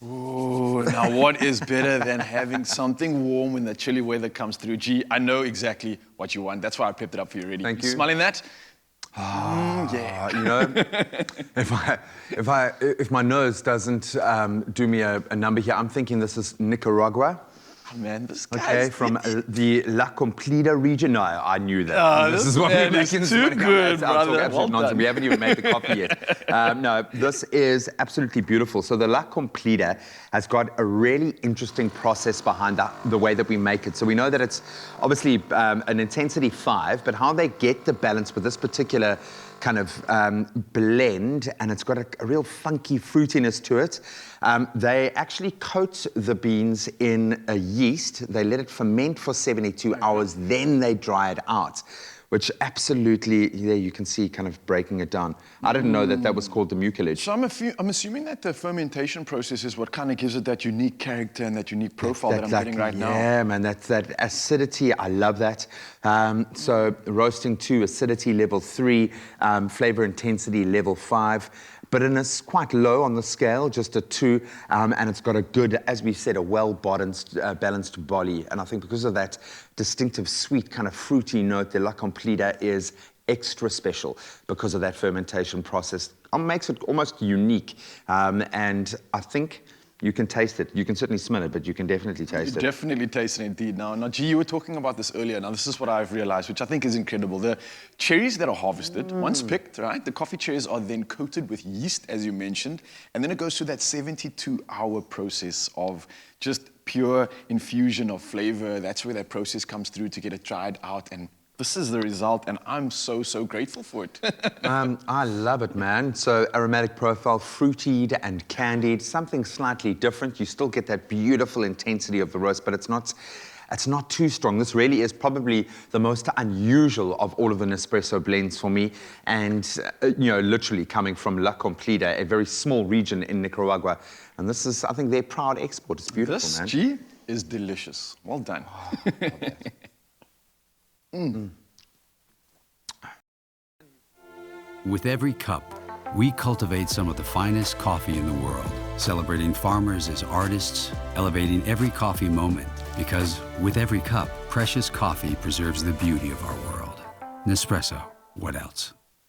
Ooh, now what is better than having something warm when the chilly weather comes through? Gee, I know exactly what you want. That's why I prepped it up for you already. Thank you. Smelling that? Yeah. You know, if my nose doesn't do me a number here, I'm thinking this is Nicaragua. Oh, man, this guy's Okay, from the La Cumplida region. No, I knew that. This is what we're man is making this too morning. good, I'll brother. talk absolute Well nonsense. done. We haven't even made the coffee yet. No, this is absolutely beautiful. So the La Cumplida has got a really interesting process behind the way that we make it. So we know that it's obviously an intensity 5, but how they get the balance with this particular kind of blend, and it's got a real funky fruitiness to it. They actually coat the beans in a yeast. They let it ferment for 72 hours, then they dry it out, which absolutely, there you can see kind of breaking it down. I didn't know that that was called the mucilage. So I'm assuming that the fermentation process is what kind of gives it that unique character and that unique profile that I'm getting right now. Yeah, man, that's that acidity. I love that. So roasting 2, acidity level 3, flavor intensity level 5. Bitterness quite low on the scale, just a 2, and it's got a good, as we said, a well-balanced body. And I think because of that distinctive sweet kind of fruity note, the La Cumplida is extra special because of that fermentation process. It makes it almost unique, and I think you can taste it. You can certainly smell it, but you can definitely taste it. Definitely taste it indeed. Now, G, you were talking about this earlier. Now, this is what I've realized, which I think is incredible. The cherries that are harvested, once picked, right, the coffee cherries are then coated with yeast, as you mentioned, and then it goes through that 72-hour process of just pure infusion of flavor. That's where that process comes through to get it dried out, and this is the result, and I'm so grateful for it. I love it, man. So aromatic profile, fruitied and candied, something slightly different. You still get that beautiful intensity of the roast, but it's not too strong. This really is probably the most unusual of all of the Nespresso blends for me. And, you know, literally coming from La Cumplida, a very small region in Nicaragua. And this is, I think, their proud export. It's beautiful, man. This, G, is delicious. Well done. With every cup, we cultivate some of the finest coffee in the world, celebrating farmers as artists, elevating every coffee moment, because with every cup, precious coffee preserves the beauty of our world. Nespresso, what else?